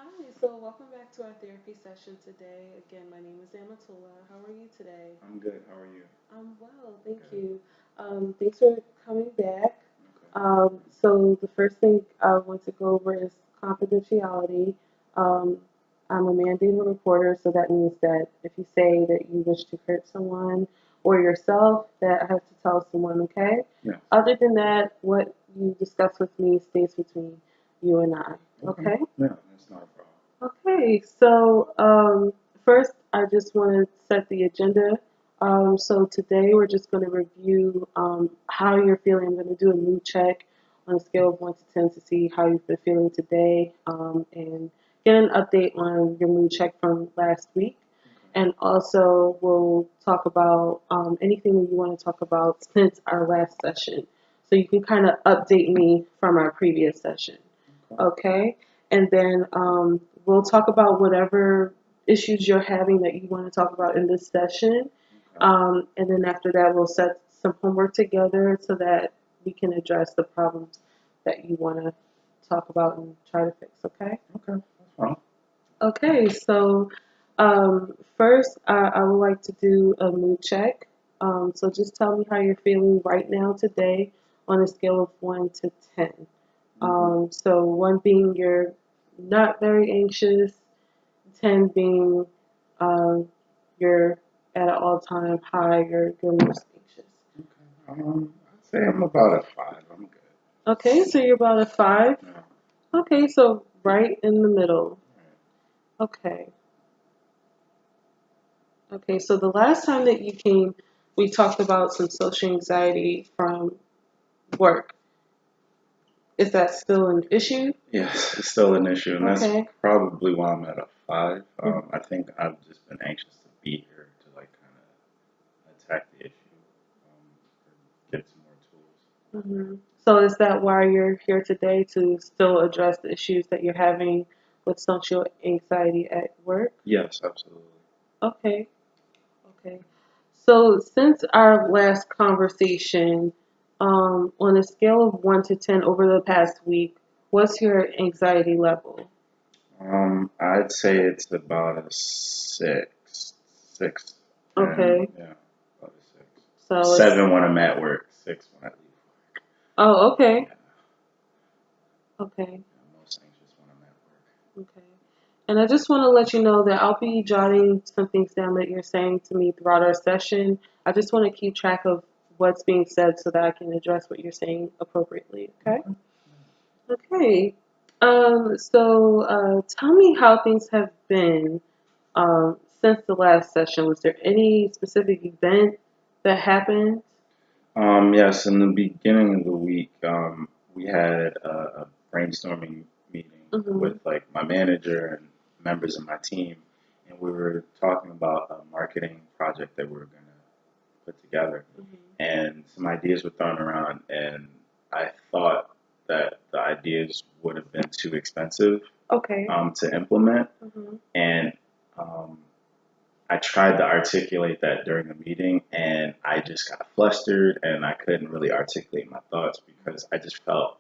Hi, so welcome back to our therapy session today. Again, my name is Amatullah. How are you today? I'm good. How are you? I'm well, thank Good. you. Thanks for coming back. Okay. So the first thing I want to go over is confidentiality. Um, I'm a mandated reporter, so that means that if you say that you wish to hurt someone or yourself, that I have to tell someone, okay? Yes. Other than that, what you discuss with me stays between you and I, Okay. okay? Yeah, that's not a problem. Okay, so first, I just want to set the agenda. So today we're just going to review how you're feeling. I'm going to do a mood check on a scale of 1 to 10 to see how you've been feeling today and get an update on your mood check from last week. Okay. And also, we'll talk about anything that you want to talk about since our last session. So you can kind of update me from our previous session. Okay. Okay? And then we'll talk about whatever issues you're having that you want to talk about in this session. Okay. And then after that, we'll set some homework together so that we can address the problems that you want to talk about and try to fix. Okay? Okay. That's fine. Okay, so first, I would like to do a mood check. So just tell me how you're feeling right now today on a scale of 1 to 10. Mm-hmm. So 1 being you're not very anxious, 10 being um, you're at an all-time high, you're most anxious. Okay. I'd say I'm about a five. I'm good. Okay, so you're about a 5. Yeah. Okay, so right in the middle. Right. Okay. Okay, so the last time that you came, we talked about some social anxiety from work. Is that still an issue? Yes, it's still an issue, and that's Okay. probably why I'm at a five. Mhm. I think I've just been anxious to be here to like kind of attack the issue, get some more tools. Mhm. So is that why you're here today to still address the issues that you're having with social anxiety at work? Yes, absolutely. Okay. Okay. So since our last conversation, on a scale of 1 to 10 over the past week, what's your anxiety level? I'd say it's about a six. Six. And Okay. yeah, about a six. So it's Seven when I'm at work, six when I leave. Oh, okay. Yeah, Okay. I'm most anxious when I'm at Okay. And I just want to let you know that I'll be jotting some things down that you're saying to me throughout our session. I just want to keep track of what's being said so that I can address what you're saying appropriately. Okay. work. Okay. Okay. So tell me how things have been since the last session. Was there any specific event that happened? Yes, in the beginning of the week, we had a brainstorming meeting Mm-hmm. with like my manager and members of my team, and we were talking about a marketing project that we were gonna put together. Mm-hmm. And some ideas were thrown around, and I thought that the ideas would have been too expensive Okay. to implement, Mm-hmm. and um, I tried to articulate that during the meeting, and I just got flustered, and I couldn't really articulate my thoughts because I just felt,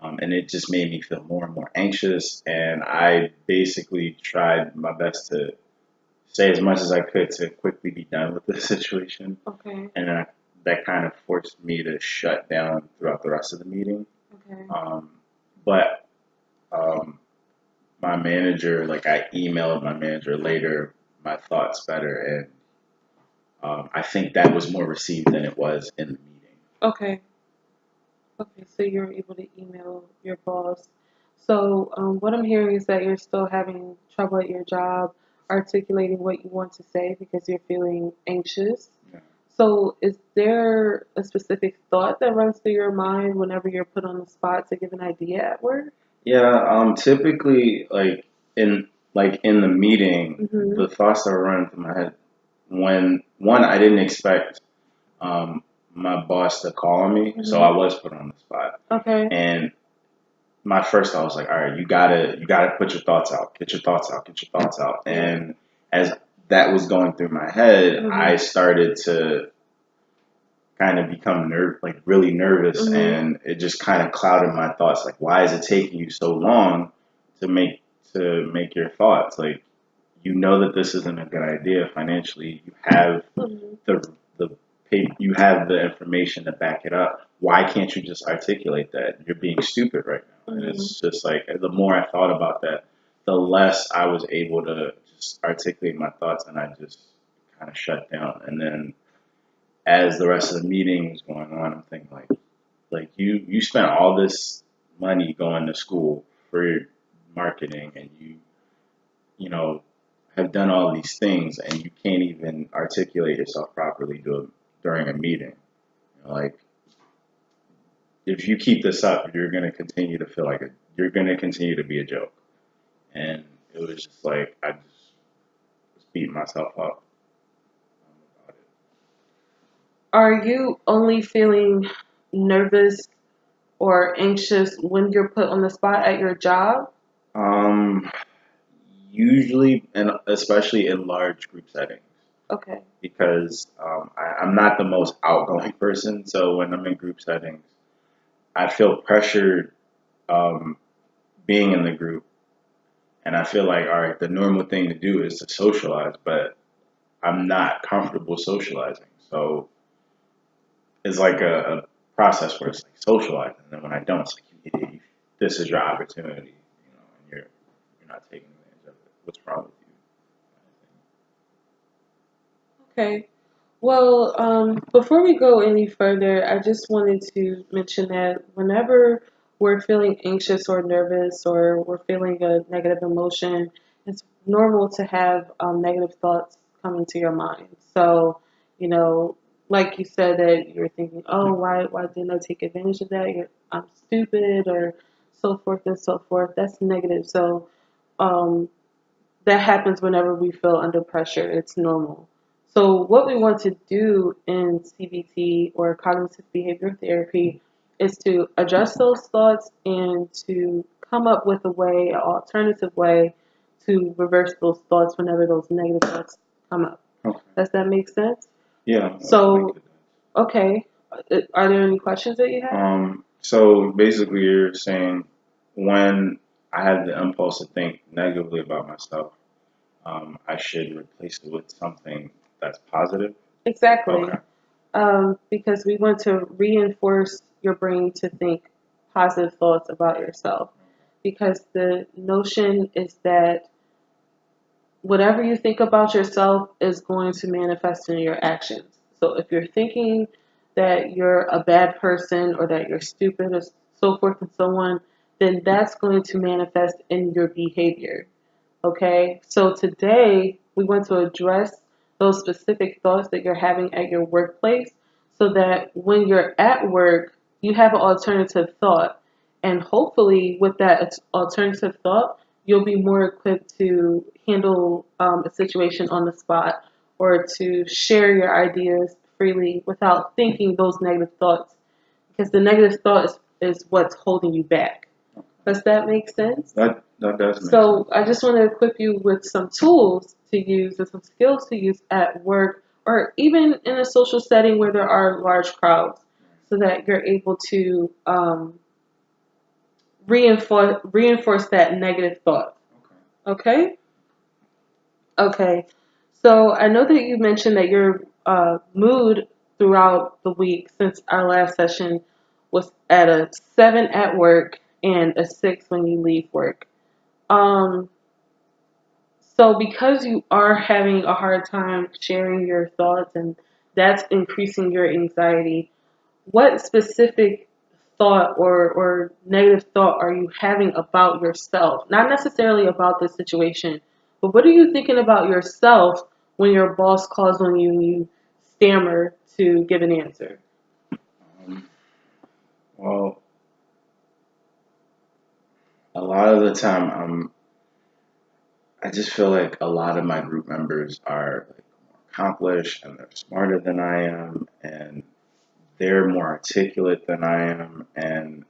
and it just made me feel more and more anxious, and I basically tried my best to say as much as I could to quickly be done with the situation, Okay. and then that kind of forced me to shut down throughout the rest of the meeting. Okay. Um, but um, my manager, like I emailed my manager later my thoughts better, and I think that was more received than it was in the meeting. Okay. Okay, so you're able to email your boss. So what I'm hearing is that you're still having trouble at your job articulating what you want to say because you're feeling anxious. Yeah. So is there a specific thought that runs through your mind whenever you're put on the spot to give an idea at work? Yeah, typically like in the meeting, Mm-hmm. the thoughts that were running through my head when one I didn't expect my boss to call me, so Mm-hmm. I was put on the spot. Okay. And my first thought was like, all right, you gotta put your thoughts out, get your thoughts out, get your thoughts out. Yeah. And as that was going through my head, I Mm-hmm. started to kind of become like really nervous, Mm-hmm. and it just kind of clouded my thoughts. Like, why is it taking you so long to make to make your thoughts. Like, you know that this isn't a good idea financially. You have Mhm. the you have the information to back it up. Why can't you just articulate that? You're being stupid right now. And Mhm. it's just like the more I thought about that, the less I was able to just articulate my thoughts, and I just kind of shut down. And then as the rest of the meeting was going on, I'm thinking like you spent all this money going to school for marketing, and you know have done all these things, and you can't even articulate yourself properly during a meeting. Like, if you keep this up, you're gonna continue to feel like you're gonna continue to be a joke. And it was just like I just beat myself up about it. Are you only feeling nervous or anxious when you're put on the spot at your job? Um, Usually, and especially in large group settings, Okay. because I'm not the most outgoing person. So when I'm in group settings, I feel pressured um, being in the group, and I feel like, all right, the normal thing to do is to socialize, but I'm not comfortable socializing. So it's like a process where it's like socializing, and then when I don't, it's like, you idiot, this is your opportunity, and you're not taking advantage of it. What's wrong with Okay. Well, before we go any further, I just wanted to mention that whenever we're feeling anxious or nervous or we're feeling a negative emotion, it's normal to have negative thoughts come into your mind. So, you know, like you said that you're thinking, oh, why didn't I take advantage of that? I'm stupid or so forth and so forth. That's negative. So, um, that happens whenever we feel under pressure. It's normal. So, what we want to do in CBT or cognitive behavior therapy is to address those thoughts and to come up with a way, an alternative way to reverse those thoughts whenever those negative thoughts come up. you? Okay. Does that make sense? Yeah, I think So, it okay. Are there any questions that you does. have? So basically, you're saying when I have the impulse to think negatively about myself, I should replace it with something that's positive. Exactly. Okay. Because we want to reinforce your brain to think positive thoughts about yourself. Because the notion is that whatever you think about yourself is going to manifest in your actions. So if you're thinking that you're a bad person or that you're stupid or so forth and so on, then that's going to manifest in your behavior. Okay, so today we want to address those specific thoughts that you're having at your workplace so that when you're at work, you have an alternative thought. And hopefully, with that alternative thought, you'll be more equipped to handle a situation on the spot or to share your ideas freely without thinking those negative thoughts. Because the negative thought is what's holding you back. Does that make sense? That does make sense. So I just want to equip you with some tools to use and some skills to use at work or even in a social setting where there are large crowds so that you're able to reinforce that negative thought. Okay? Okay. So I know that you mentioned that your mood throughout the week since our last session was at a 7 at work and a 6 when you leave work. Um, So, because you are having a hard time sharing your thoughts and that's increasing your anxiety, what specific thought or negative thought are you having about yourself? Not necessarily about the situation, but what are you thinking about yourself when your boss calls on you and you stammer to give an answer? Um, well, a lot of the time, I just feel like a lot of my group members are like more accomplished and they're smarter than I am, and they're more articulate than I am, and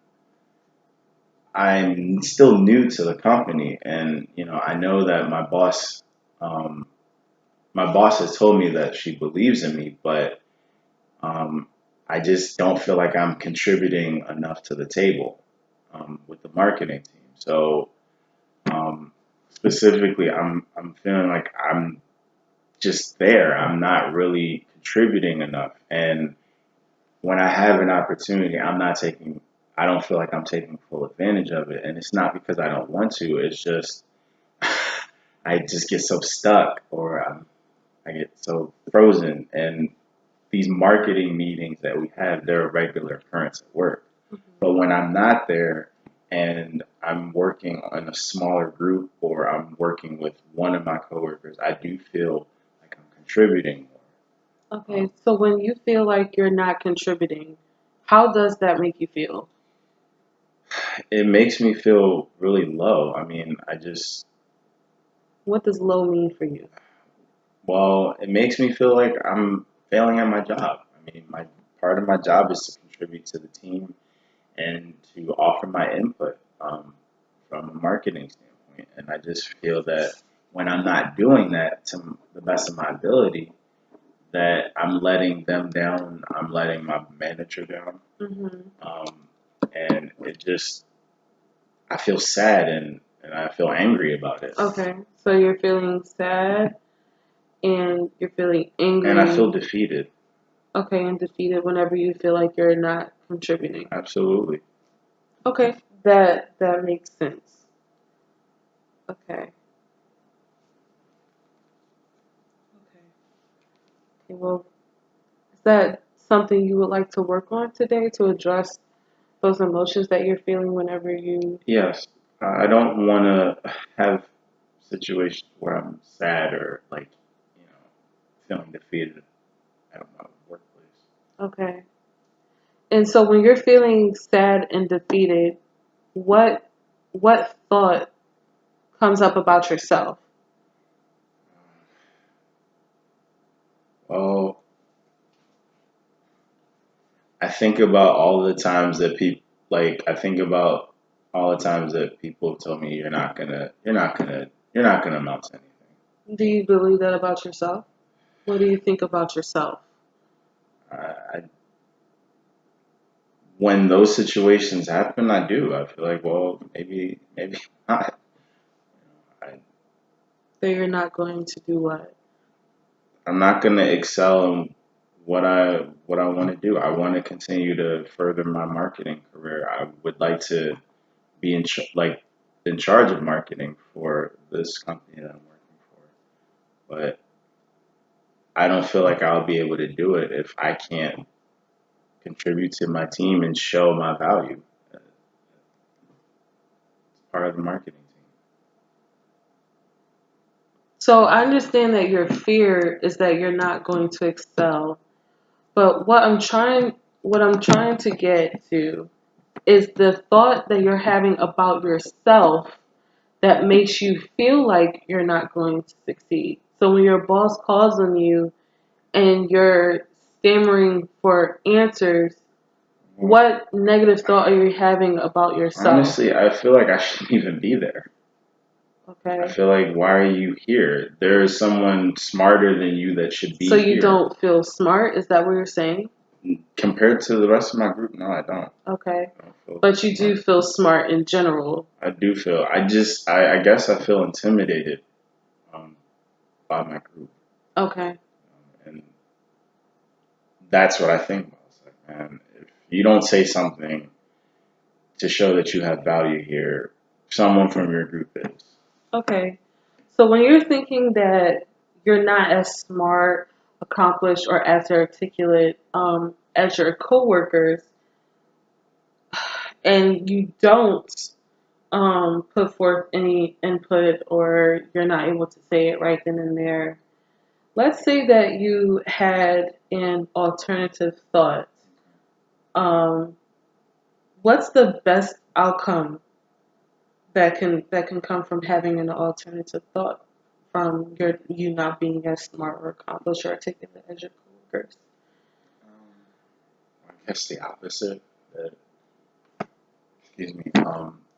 I'm still new to the company, and I know that um, my boss has told me that she believes in me, but um, I just don't feel like I'm contributing enough to the table with the marketing team. So specifically, I'm feeling like I'm just there. I'm not really contributing enough. And when I have an opportunity, I don't feel like I'm taking full advantage of it. And it's not because I don't want to. It's just I just get so stuck, or I get so frozen. And these marketing meetings that we have, they're a regular occurrence at work. But when I'm not there and I'm working on a smaller group, or I'm working with one of my coworkers, I do feel like I'm contributing more. Okay, so when you feel like you're not contributing, how does that make you feel? It makes me feel really low. I mean, I just, What does low mean for you? well, it makes me feel like I'm failing at my job. I mean, my part of my job is to contribute to the team and to offer my input from a marketing standpoint. And I just feel that when I'm not doing that to the best of my ability, that I'm letting them down. I'm letting my manager down, Hmm. um, and it just I feel sad and I feel angry about it, Okay, so you're feeling sad and you're feeling and I feel angry, defeated. okay, and defeated whenever you feel like you're not contributing. Absolutely. Okay, that makes sense. Okay, okay, okay. Well, is that something you would like to work on today to address those emotions that you're feeling whenever you? Yes, I don't want to have situations where I'm sad or like you know feeling defeated at my workplace. Okay. And so when you're feeling sad and defeated, what what thought comes up about yourself? Well, I think about all the times that people I think about all the times that people have told me you're not gonna amount to anything. Do you believe that about yourself? What do you think about yourself? I when those situations happen, I do. I feel like, well, maybe not. I, That you're not going to do what? I'm not gonna excel in what I want to do. I want to continue to further my marketing career. I would like to be in charge of marketing for this company that I'm working for. But I don't feel like I'll be able to do it if I can't contribute to my team and show my value as part of the marketing team. So I understand that your fear is that you're not going to excel, but what I'm trying to get to is the thought that you're having about yourself that makes you feel like you're not going to succeed. So when your boss calls on you and you're stammering for answers, Well, what negative thought are you having about yourself? honestly, I feel like I shouldn't even be there. I Okay. feel like, why are you here? There is someone smarter than you that should So be you here. don't feel smart? Is that what you're saying? Compared to the rest of my group, no, I don't. Okay. I don't feel But you do smart. feel smart in general. I do feel. I guess I feel intimidated um, by my group, Okay. and that's what I think about. It's like, man, if you don't say something to show that you have value here, someone from your group is. Okay. So when you're thinking that you're not as smart, accomplished, or as articulate as your coworkers, and you don't put forth any input or you're not able to say it right then and there, let's say that you had an alternative thought. Um, what's the best outcome that can come from having an alternative thought from you not being as smart or accomplished or articulate as your coworkers? I guess the opposite. That, excuse me.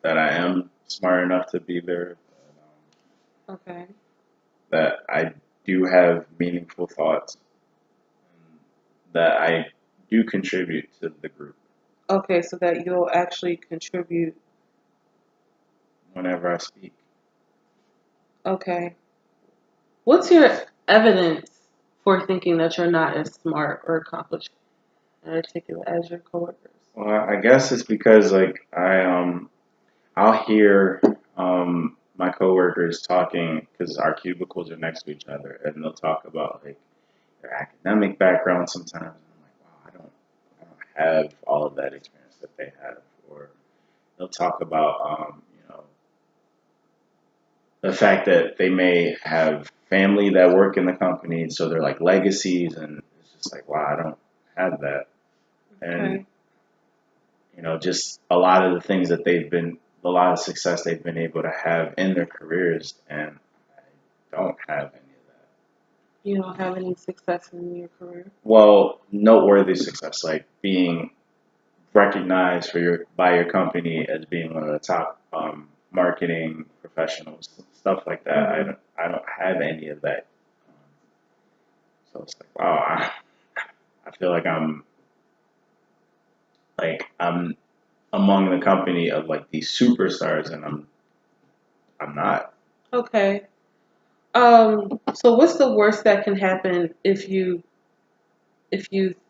That I am smart enough to be there. Okay. That I do have meaningful thoughts. And that I do contribute to the group Okay, so that you'll actually contribute. whenever I speak. Okay. What's your evidence for thinking that you're not as smart or accomplished and articulate as your coworkers? Well, I guess it's because like I'll hear my coworkers talking because our cubicles are next to each other, and they'll talk about like their academic background sometimes. And I'm like, wow, I don't have all of that experience that they have. Or they'll talk about the fact that they may have family that work in the company, so they're like legacies, and it's just like, wow, I don't have that. And Okay. just a lot of the things that a lot of success they've been able to have in their careers, and I don't have any of that. You don't have any success in your career? Well, noteworthy success, like being recognized by your company as being one of the top marketing professionals, stuff like that. Hmm. I don't have any of that. Um, so it's like, wow, I feel like I'm among the company of like these superstars, and I'm not. Okay. So what's the worst that can happen if you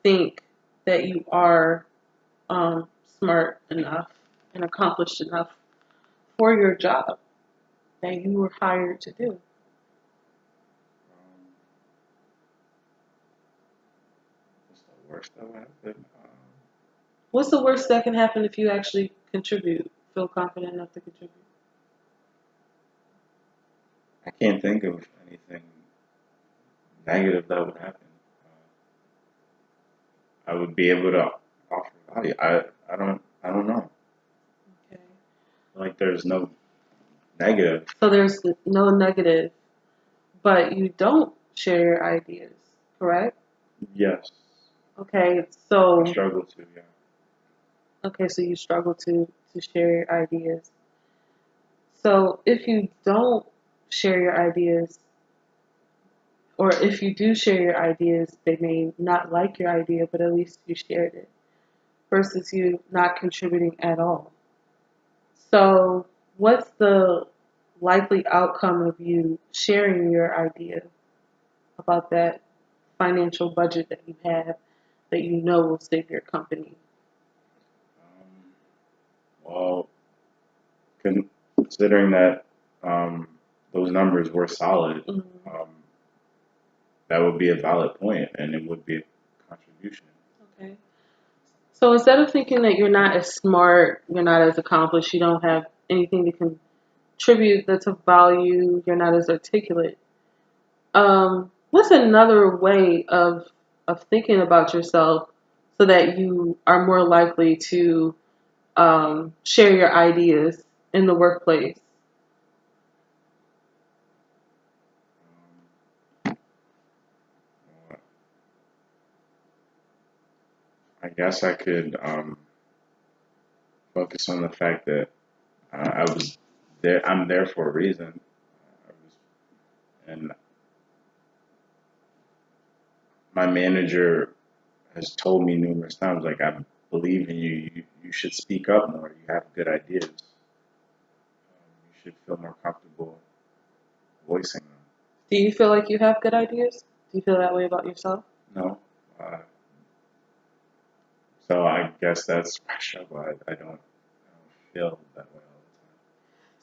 think that you are smart enough and accomplished enough for your job that you were hired to do? Um, what's the worst that would happen? What's the worst that can happen if you actually contribute, feel confident enough to contribute? I can't think of anything negative that would happen. I would be able to offer value. I don't know. Okay. Like there's no negative. So there's no negative, but you don't share your ideas, correct? Yes, Okay, I so struggle to. Yeah. so you struggle to share your ideas. So if you don't share your ideas, or if you do share your ideas, they may not like your idea, but at least you shared it, versus you not contributing at all. So what's the likely outcome of you sharing your idea about that financial budget that you have that you know will save your company? Um, well, considering that um, those numbers were solid, Mhm. um, that would be a valid point, and it would be a contribution. Okay. So instead of thinking that you're not as smart, you're not as accomplished, you don't have anything to contribute that's of value, you're not as articulate, what's another way of thinking about yourself so that you are more likely to share your ideas in the workplace? Well, I guess I could focus on the fact that I was there. I'm there for a reason. And my manager has told me numerous times, like, I believe in you. You should speak up more. You have good ideas. You should feel more comfortable voicing them. Do you feel like you have good ideas? Do you feel that way about yourself? No, uh, so I guess that's my struggle. I don't feel that way all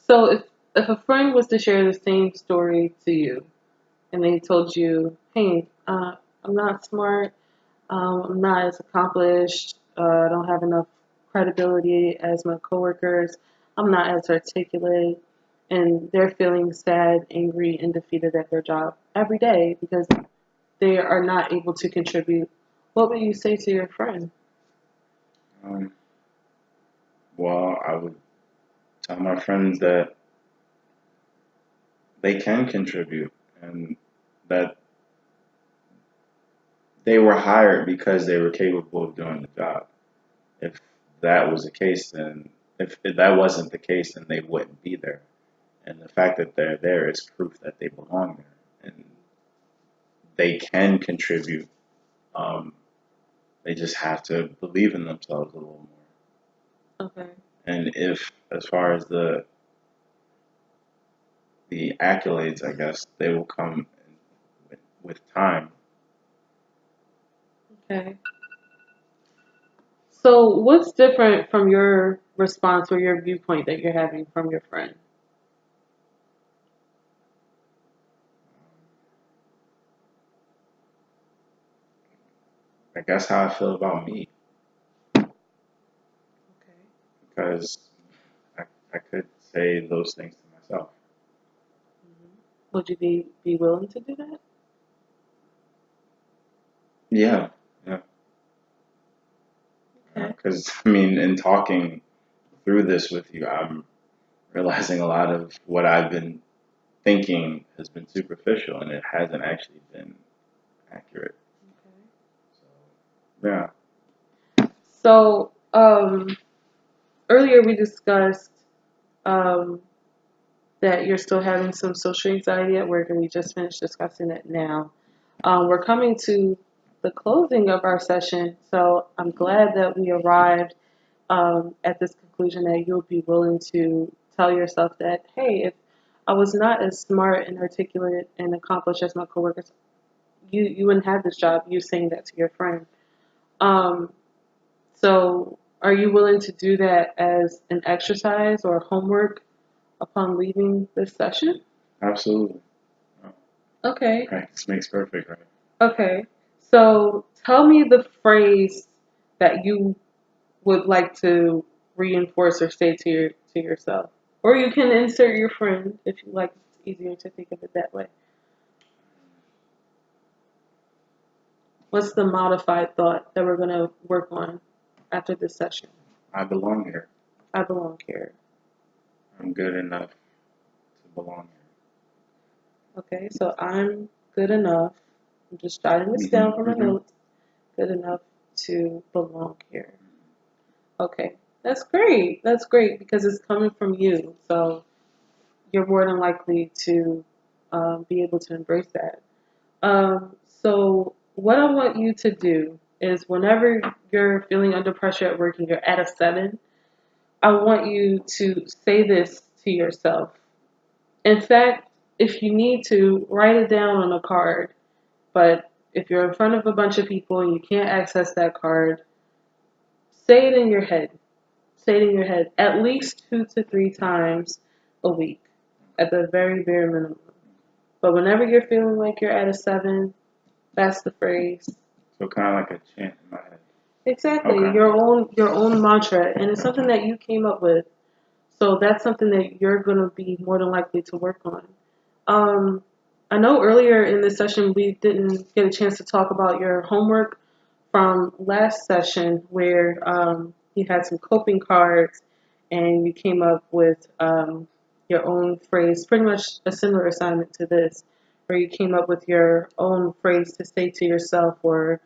So if a friend was to share the same story to you and they told you, hey, I'm not smart, I'm not as accomplished, I don't have enough credibility as my coworkers, I'm not as articulate, and they're feeling sad, angry, and defeated at their job every day because they are not able to contribute, what would you say to your friend? the time. Well, I would tell my friends that they can contribute and that they were hired because they were capable of doing the job. If that was the case, then if that wasn't the case, then they wouldn't be there. And the fact that they're there is proof that they belong there and they can contribute. Um, they just have to believe in themselves a little more. Okay. And if, as far as the accolades, I guess, they will come with time. Okay. So what's different from your response or your viewpoint that you're having from your friend? I guess how I feel about me, Okay. because I could say those things to myself. Hmm. Would you be willing to do that? Yeah, yeah. Okay. Because I mean, in talking through this with you, I'm realizing a lot of what I've been thinking has been superficial and it hasn't actually been accurate. Okay. So, yeah. So earlier we discussed um, that you're still having some social anxiety at work, and we just finished discussing it now. We're coming to the closing of our session, so I'm glad that we arrived at this conclusion that you'll be willing to tell yourself that, hey, if I was not as smart and articulate and accomplished as my coworkers, you wouldn't have this job. You saying that to your friend. Um, so, are you willing to do that as an exercise or homework upon leaving this session? Absolutely. Oh, Okay. practice makes perfect, right? Okay. So, tell me the phrase that you would like to reinforce or say to yourself. Or you can insert your friend if you like. It's easier to think of it that way. What's the modified thought that we're going to work on after this session? I belong here. I belong here. I'm good enough to belong Okay, so I'm good enough. I'm just jotting this here. down for my Hmm. notes. Good enough to belong here. Okay, that's great. That's great because it's coming from you. So you're more than likely to be able to embrace that. So what I want you to do is whenever you're feeling under pressure at work and you're at a 7, I want you to say this to yourself. In fact, if you need to, write it down on a card. But if you're in front of a bunch of people and you can't access that card, say it in your head. Say it in your head at least 2 to 3 times a week at the very bare minimum. But whenever you're feeling like you're at a 7, that's the phrase. So kind of like a chant in my head. Exactly, Okay. your own mantra, and it's something that you came up with. So that's something that you're gonna be more than likely to work on. Um, I know earlier in this session we didn't get a chance to talk about your homework from last session where you had some coping cards and you came up with your own phrase, pretty much a similar assignment to this, where you came up with your own phrase to say to yourself or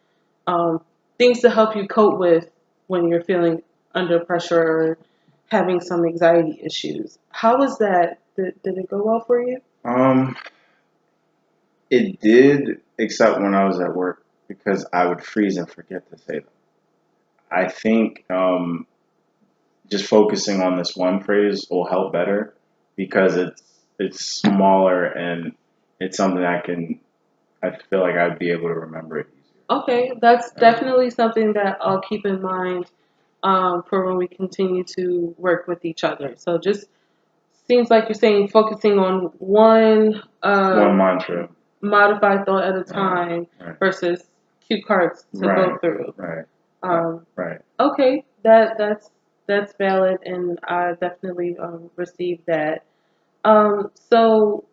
um, things to help you cope with when you're feeling under pressure or having some anxiety issues. How was that? Did it go well for you? Um, it did, except when I was at work because I would freeze and forget to say them. I think just focusing on this one phrase will help better because it's smaller and it's something I feel like I'd be able to remember it easier. Okay, that's Yeah. definitely something that I'll keep in mind for when we continue to work with each other. So just seems like you're saying focusing on one One mantra. modified thought at a Right. time Right. versus cue cards to go Right. through. Right. Um, Right. okay, that's valid, and I definitely received that. So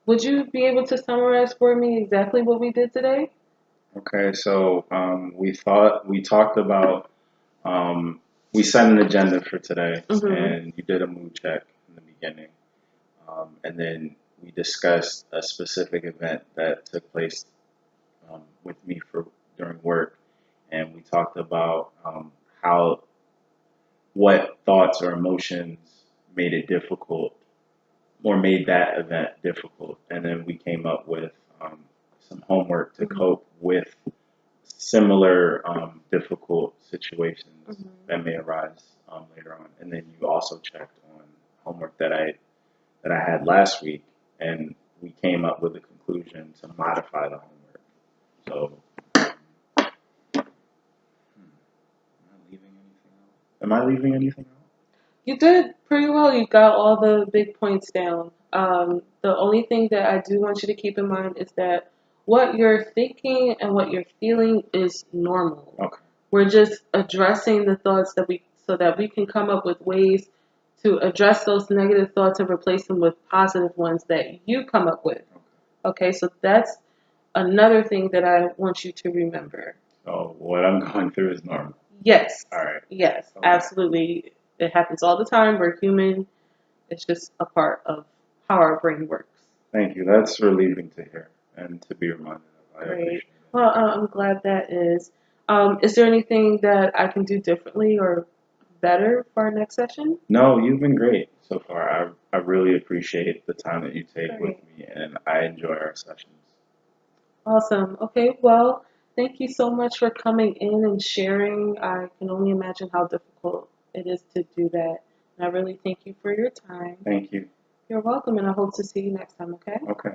would you be able to summarize for me exactly what we did today? Okay. So we talked about we set an agenda for today, Mm-hmm. and you did a mood check in the beginning, and then we discussed a specific event that took place with me for during work, and we talked about how what thoughts or emotions made it difficult or made that event difficult, and then we came up with some homework to Mm-hmm. cope with similar difficult situations Mm-hmm. that may arise later on. And then you also checked on homework that I had last week, and we came up with a conclusion to modify the homework. So, am I leaving anything out? You did pretty well. You got all the big points down. The only thing that I do want you to keep in mind is that what you're thinking and what you're feeling is normal. Okay. We're just addressing the thoughts so that we can come up with ways to address those negative thoughts and replace them with positive ones that you come up with. Okay, so that's another thing that I want you to remember. So what I'm going through is normal. Yes. All right. Yes, Okay. absolutely. It happens all the time. We're human. It's just a part of how our brain works. Thank you. That's relieving to hear and to be reminded of. I Great. appreciate it. Well, I'm glad that is. Is there anything that I can do differently or better for our next session? No, you've been great so far. I really appreciate the time that you take with Great. me, and I enjoy our sessions. Awesome. Okay, well, thank you so much for coming in and sharing. I can only imagine how difficult it is to do that. And I really thank you for your time. Thank you. You're welcome, and I hope to see you next time, okay? Okay.